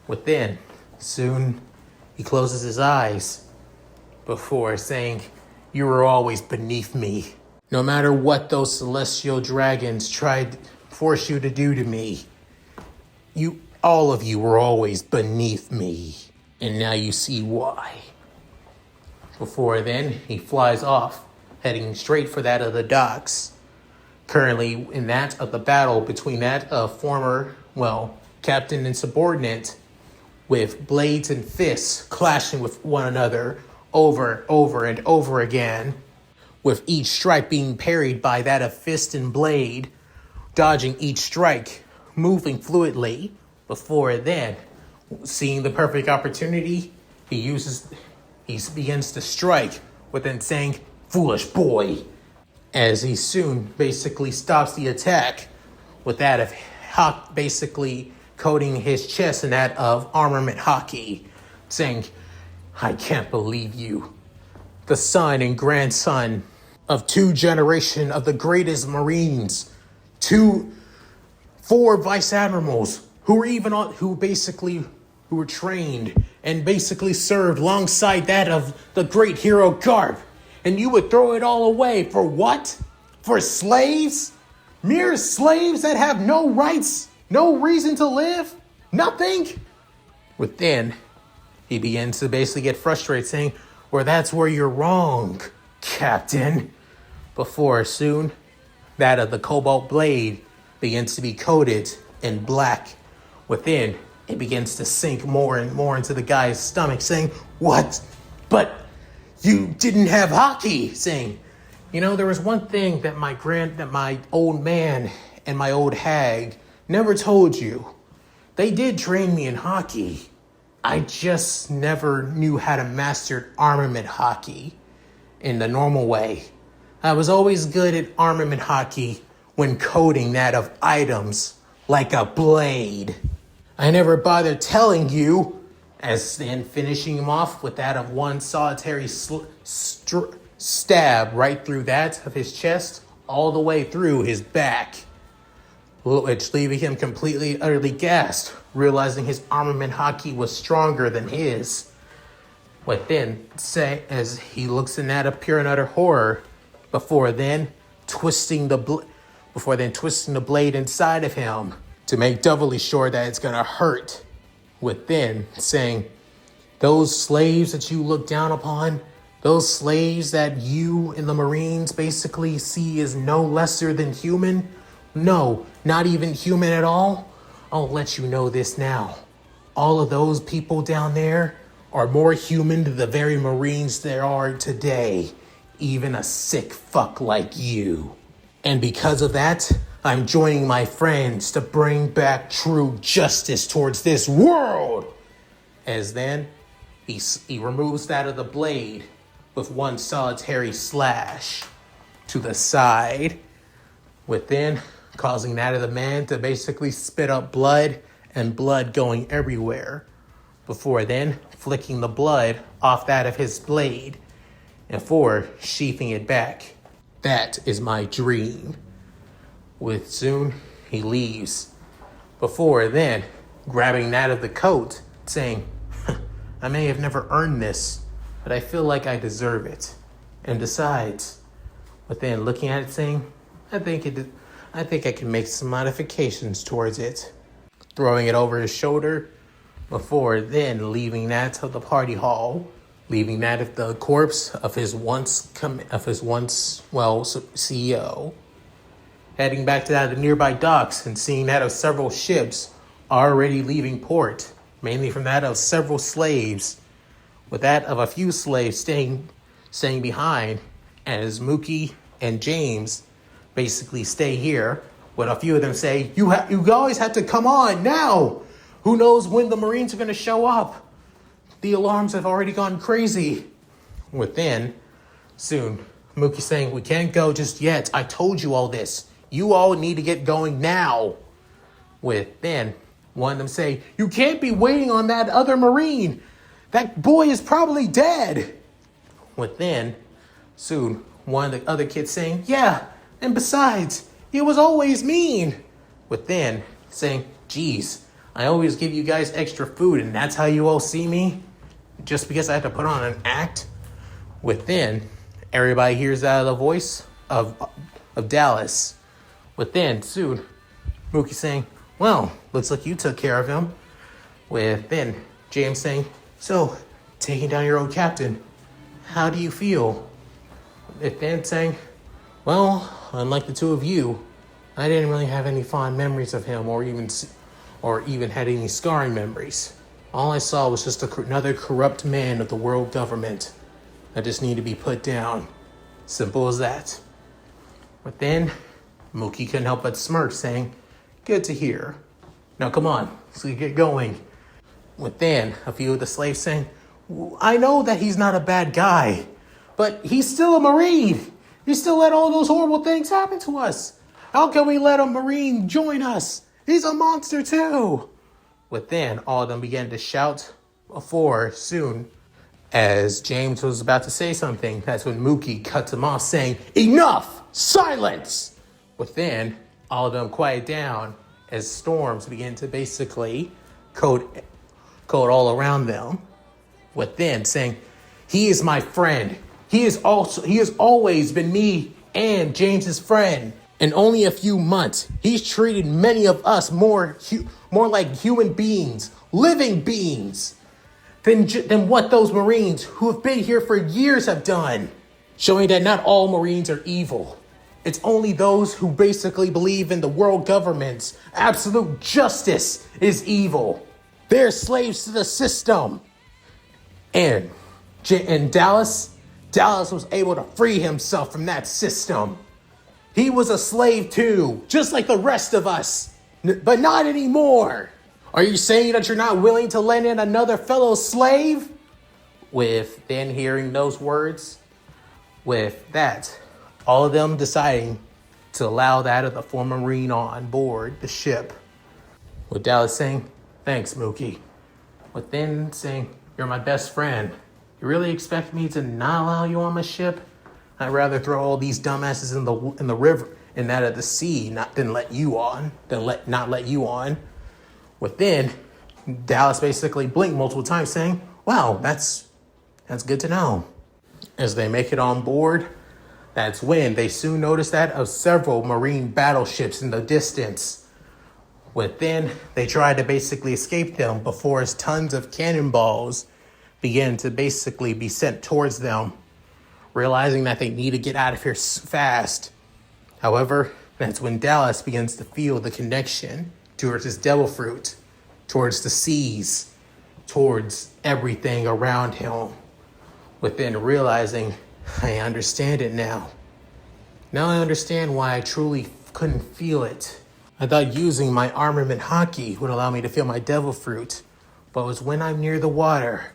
within, soon he closes his eyes before saying, you were always beneath me. No matter what those celestial dragons tried to force you to do to me, all of you were always beneath me. And now you see why. Before then, he flies off, heading straight for that of the docks. Currently in that of the battle between that of captain and subordinate, with blades and fists clashing with one another over and over again, with each strike being parried by that of fist and blade, dodging each strike, moving fluidly. Before then, seeing the perfect opportunity, he begins to strike, within saying, "Foolish boy," as he soon basically stops the attack with that of basically coating his chest in that of armament Haki, saying, "I can't believe you, the son and grandson of two generations of the greatest Marines, four vice admirals who were trained and basically served alongside that of the great hero Garp. And you would throw it all away for what? For slaves? Mere slaves that have no rights, no reason to live? Nothing?" Within, he begins to basically get frustrated, saying, "Well, that's where you're wrong, Captain." Before soon, that of the cobalt blade begins to be coated in black. Within, it begins to sink more and more into the guy's stomach, saying, "What? But you didn't have Haki," saying, there was one thing that my old man and my old hag never told you. They did train me in Haki. I just never knew how to master armament Haki in the normal way. I was always good at armament Haki when coding that of items like a blade. I never bothered telling you," as then finishing him off with that of one solitary stab right through that of his chest, all the way through his back, which leaving him completely, utterly gassed, realizing his armament Haki was stronger than his. What then say as he looks in that of pure and utter horror, before then twisting the blade inside of him to make doubly sure that it's gonna hurt. Within saying, "Those slaves that you look down upon, those slaves that you in the Marines basically see as no lesser than human, no, not even human at all, I'll let you know this now. All of those people down there are more human than the very Marines there are today, even a sick fuck like you. And because of that, I'm joining my friends to bring back true justice towards this world." As then, he removes that of the blade with one solitary slash to the side, within causing that of the man to basically spit up blood and blood going everywhere. Before then, flicking the blood off that of his blade and for sheathing it back. That is my dream. With soon, he leaves. Before then, grabbing that of the coat, saying, "I may have never earned this, but I feel like I deserve it. And besides," but then looking at it, saying, I think I can make some modifications towards it." Throwing it over his shoulder, before then leaving that to the party hall, leaving that of the corpse of his once CEO. Heading back to that of the nearby docks and seeing that of several ships already leaving port, mainly from that of several slaves, with that of a few slaves staying behind, as Mookie and James basically stay here, with a few of them say, you guys have to come on now. Who knows when the Marines are going to show up? The alarms have already gone crazy. Within, soon, Mookie saying, "We can't go just yet. I told you all this. You all need to get going now." Within, one of them say, "You can't be waiting on that other Marine. That boy is probably dead." Within, soon, one of the other kids saying, "Yeah, and besides, he was always mean." Within, saying, "Geez, I always give you guys extra food and that's how you all see me? Just because I have to put on an act?" Within, everybody hears out of the voice of Dallas. Within, soon, Mookie saying, "Well, looks like you took care of him." Within, James saying, "So, taking down your old captain, how do you feel?" Within saying, "Well, unlike the two of you, I didn't really have any fond memories of him or or even had any scarring memories. All I saw was just another corrupt man of the world government that just needed to be put down. Simple as that. But then, Mookie couldn't help but smirk, saying, "Good to hear. Now come on, so you get going." Within, a few of the slaves saying, "I know that he's not a bad guy, but he's still a Marine. He still let all those horrible things happen to us. How can we let a Marine join us? He's a monster too." Within, all of them began to shout before soon, as James was about to say something, that's when Mookie cut him off, saying, "Enough! Silence!" Within, all of them quiet down as storms begin to basically coat all around them. Within, saying, "He is my friend. He has always been me and James's friend. In only a few months, he's treated many of us more like human beings, living beings, than what those Marines who have been here for years have done." Showing that not all Marines are evil. It's only those who basically believe in the world government's absolute justice is evil. They're slaves to the system. And Dallas was able to free himself from that system. He was a slave too, just like the rest of us, but not anymore. Are you saying that you're not willing to lend in another fellow slave? With then hearing those words, with that, all of them deciding to allow that of the former Marine on board the ship. With Dallas saying, "Thanks, Mookie." With then saying, "You're my best friend. You really expect me to not allow you on my ship? I'd rather throw all these dumbasses in the river, in that of the sea, not let you on. Within, Dallas basically blinked multiple times, saying, "Wow, that's good to know." As they make it on board, that's when they soon notice that of several Marine battleships in the distance. Within, they try to basically escape them before as tons of cannonballs begin to basically be sent towards them, realizing that they need to get out of here fast. However, that's when Dallas begins to feel the connection towards his devil fruit, towards the seas, towards everything around him. Within realizing, I understand it now. Now I understand why I truly couldn't feel it. I thought using my armament hockey would allow me to feel my devil fruit, but it was when I'm near the water,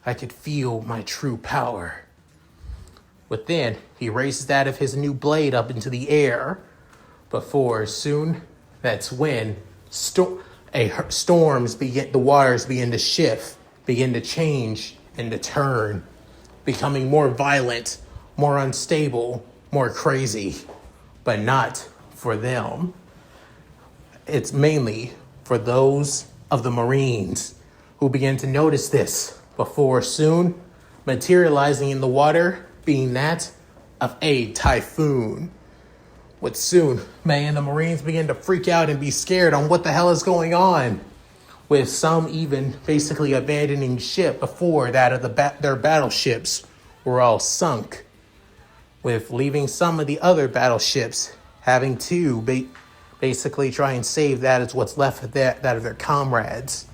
I could feel my true power. Within, he raises that of his new blade up into the air, before soon, that's when the waters begin to shift, begin to change and to turn, becoming more violent, more unstable, more crazy, but not for them. It's mainly for those of the Marines who begin to notice this before soon materializing in the water being that of a typhoon. With soon, May and the Marines begin to freak out and be scared on what the hell is going on, with some even basically abandoning ship before that of their battleships were all sunk, with leaving some of the other battleships having to basically try and save that as what's left of that of their comrades,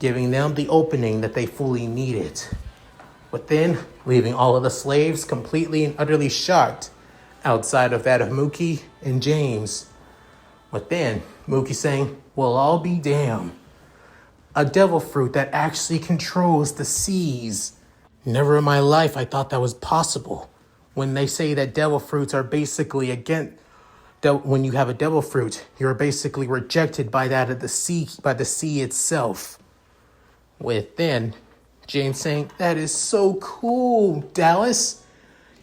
giving them the opening that they fully needed. But then, leaving all of the slaves completely and utterly shocked outside of that of Mookie and James. But then, Mookie saying, "Well, I'll be damned. A devil fruit that actually controls the seas. Never in my life I thought that was possible." When they say that devil fruits are basically when you have a devil fruit, you're basically rejected by that of the sea, by the sea itself. With then, James saying, "That is so cool, Dallas.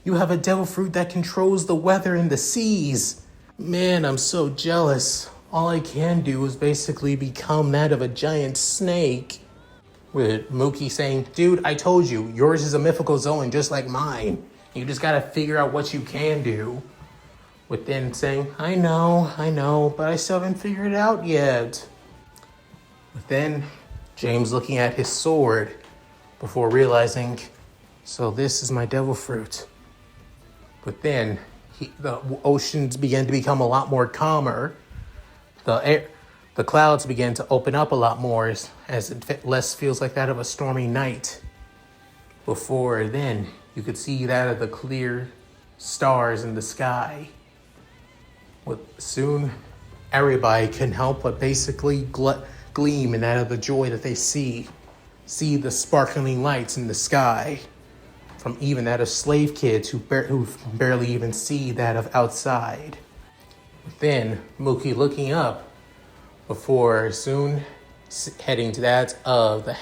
You have a devil fruit that controls the weather in the seas. Man, I'm so jealous. All I can do is basically become that of a giant snake." With Mookie saying, "Dude, I told you, yours is a mythical zone just like mine. You just gotta figure out what you can do." With then saying, I know, but I still haven't figured it out yet." With then, James looking at his sword before realizing, so this is my devil fruit. But then, the oceans began to become a lot more calmer. The the clouds begin to open up a lot more as it less feels like that of a stormy night. Before then, you could see that of the clear stars in the sky. Soon, everybody can help but basically gleam in that of the joy that they see the sparkling lights in the sky, from even that of slave kids who barely even see that of outside. Then, Mookie looking up before soon heading to that of the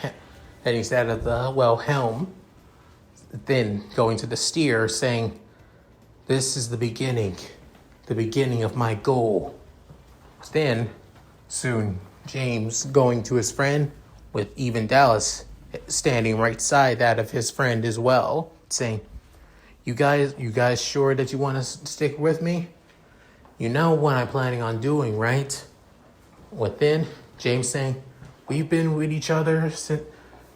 helm, then going to the steer, saying, "This is the beginning of my goal." Then, soon, James going to his friend, with even Dallas standing right side that of his friend as well, saying, you guys sure that you want to stick with me? You know what I'm planning on doing, right?" Within, James saying, "We've been with each other since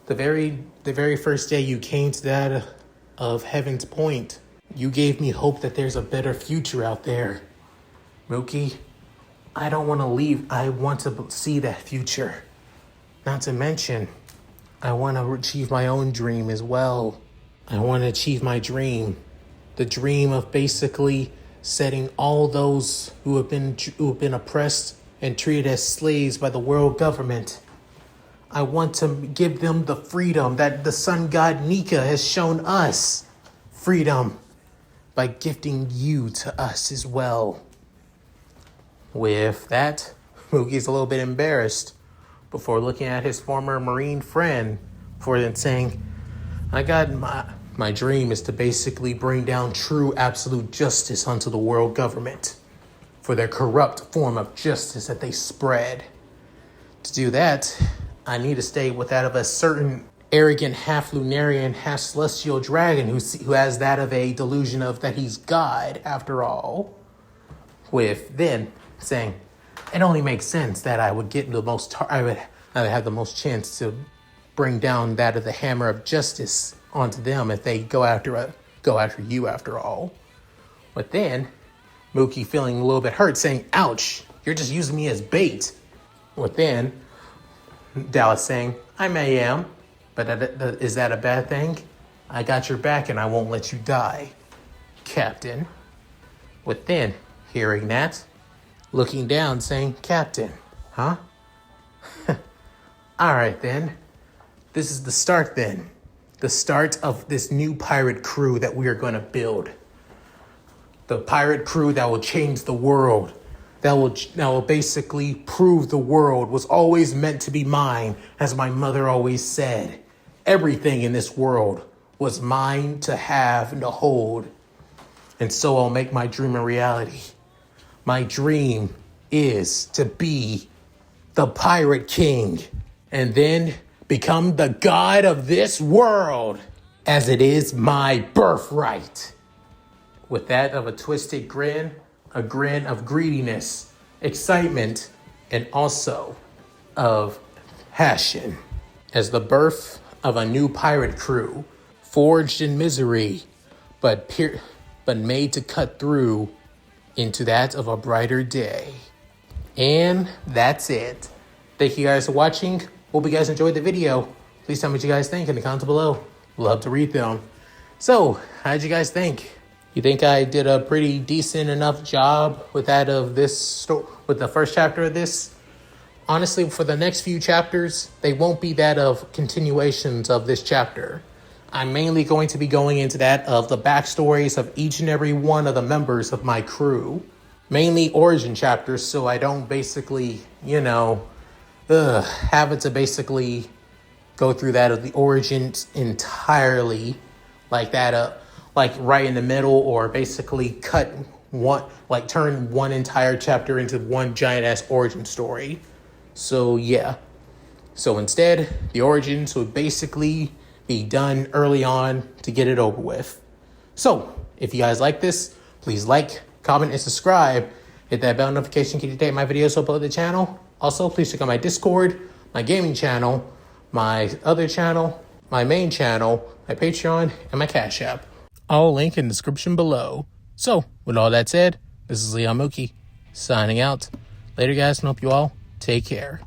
the very first day you came to that of Heaven's Point. You gave me hope that there's a better future out there. Mookie, I don't want to leave. I want to see that future. Not to mention, I want to achieve my own dream as well. I want to achieve my dream. The dream of basically setting all those who have been oppressed and treated as slaves by the world government. I want to give them the freedom that the sun god Nika has shown us. Freedom by gifting you to us as well." With that, Mookie's a little bit embarrassed before looking at his former Marine friend, before then saying, "I got my dream is to basically bring down true absolute justice onto the world government for their corrupt form of justice that they spread. To do that, I need to stay with that of a certain arrogant half-Lunarian, half-celestial dragon who has that of a delusion of that he's God after all." With then saying, "It only makes sense that I would get I would have the most chance to bring down that of the hammer of justice onto them if they go after you after all." But then, Mookie feeling a little bit hurt, saying, "Ouch, you're just using me as bait." But then, Dallas saying, "I am, but is that a bad thing? I got your back and I won't let you die, Captain." With then, hearing that, looking down, saying, "Captain, huh? All right then. This is the start then. The start of this new pirate crew that we are going to build. The pirate crew that will change the world. That will basically prove the world was always meant to be mine, as my mother always said. Everything in this world was mine to have and to hold. And so I'll make my dream a reality. My dream is to be the Pirate King and then become the god of this world, as it is my birthright." With that of a twisted grin, a grin of greediness, excitement, and also of passion, as the birth of a new pirate crew, forged in misery, but made to cut through into that of a brighter day. And that's it. Thank you guys for watching. Hope you guys enjoyed the video. Please tell me what you guys think in the comments below. Love to read them. So, how'd you guys think? You think I did a pretty decent enough job with that of this with the first chapter of this? Honestly, for the next few chapters, they won't be that of continuations of this chapter. I'm mainly going to be going into that of the backstories of each and every one of the members of my crew. Mainly origin chapters, so I don't basically, have it to basically go through that of the origins entirely, like that, like right in the middle, or basically turn one entire chapter into one giant ass origin story. So yeah. So instead, the origins would basically be done early on to get it over with. So if you guys like this, please like, comment, and subscribe. Hit that bell notification to get my videos uploaded to the channel. Also, please check out my Discord, my gaming channel, my other channel, my main channel, my Patreon, and my Cash App. All link in the description below. So, with all that said, this is Leon Mookie, signing out. Later, guys, and hope you all Take care.